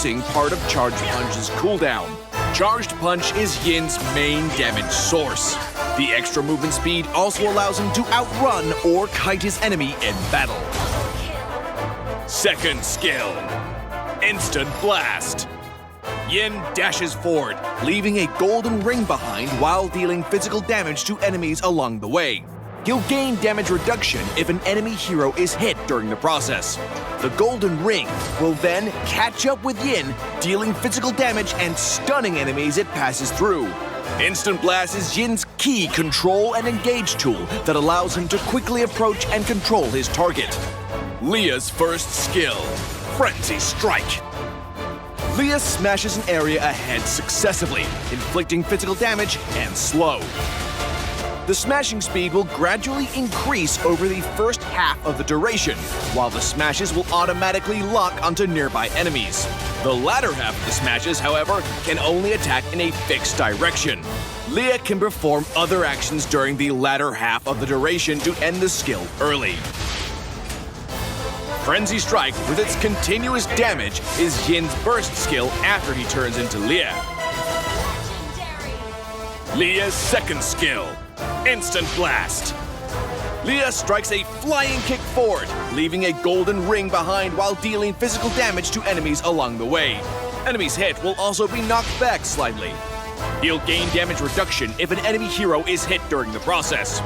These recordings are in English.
reducing part of Charged Punch's cooldown. Charged Punch is Yin's main damage source. The extra movement speed also allows him to outrun or kite his enemy in battle. Second skill, Instant Blast. Yin dashes forward, leaving a golden ring behind while dealing physical damage to enemies along the way. He'll gain damage reduction if an enemy hero is hit during the process. The golden ring will then catch up with Yin, dealing physical damage and stunning enemies it passes through. Instant Blast is Yin's key control and engage tool that allows him to quickly approach and control his target. Leah's first skill, Frenzy Strike. Leah smashes an area ahead successively, inflicting physical damage and slow. The smashing speed will gradually increase over the first half of the duration, while the smashes will automatically lock onto nearby enemies. The latter half of the smashes, however, can only attack in a fixed direction. Leah can perform other actions during the latter half of the duration to end the skill early. Frenzy Strike, with its continuous damage, is Yin's burst skill after he turns into Leah. Leah's second skill, Instant Blast. Leah strikes a flying kick forward, leaving a golden ring behind while dealing physical damage to enemies along the way. Enemies hit will also be knocked back slightly. He'll gain damage reduction if an enemy hero is hit during the process.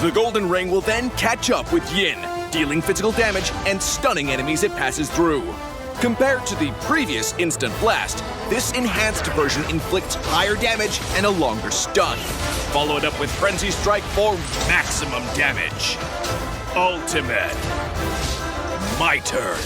The golden ring will then catch up with Yin, dealing physical damage and stunning enemies it passes through. Compared to the previous Instant Blast, this enhanced version inflicts higher damage and a longer stun. Follow it up with Frenzy Strike for maximum damage. Ultimate. My turn.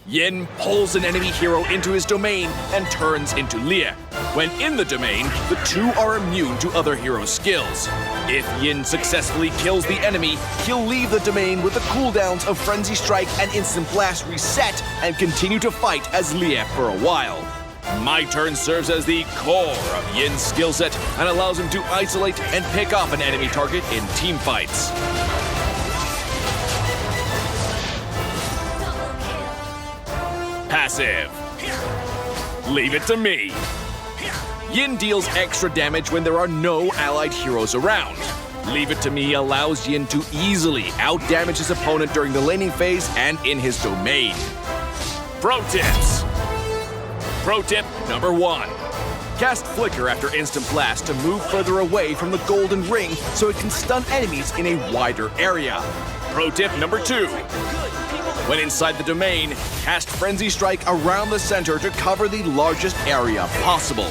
Yin pulls an enemy hero into his domain and turns into Leah. When in the domain, the two are immune to other heroes' skills. If Yin successfully kills the enemy, he'll leave the domain with the cooldowns of Frenzy Strike and Instant Blast reset and continue to fight as Leah for a while. My Turn serves as the core of Yin's skill set and allows him to isolate and pick off an enemy target in team fights. Passive. Leave it to me. Yin deals extra damage when there are no allied heroes around. Leave It to Me allows Yin to easily outdamage his opponent during the laning phase and in his domain. Pro tips. Pro tip number 1. Cast Flicker after Instant Blast to move further away from the golden ring so it can stun enemies in a wider area. Pro tip number 2. When inside the domain, cast Frenzy Strike around the center to cover the largest area possible.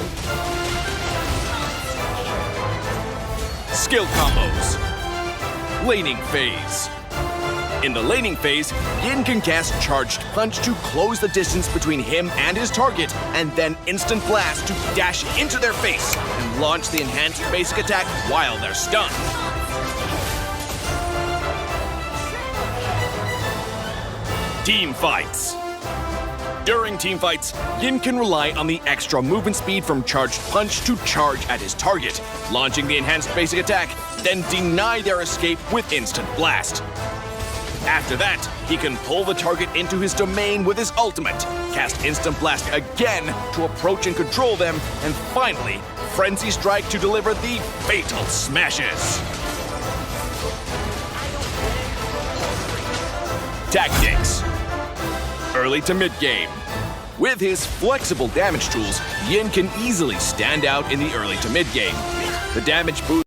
Skill combos. Laning phase. In the laning phase, Yin can cast Charged Punch to close the distance between him and his target, and then Instant Blast to dash into their face and launch the enhanced basic attack while they're stunned. Team fights. During team fights, Yin can rely on the extra movement speed from Charged Punch to charge at his target, launching the enhanced basic attack, then deny their escape with Instant Blast. After that, he can pull the target into his domain with his ultimate, cast Instant Blast again to approach and control them, and finally, Frenzy Strike to deliver the fatal smashes. Tactics. Early to mid-game. With his flexible damage tools, Yin can easily stand out in the early to mid-game. The damage boost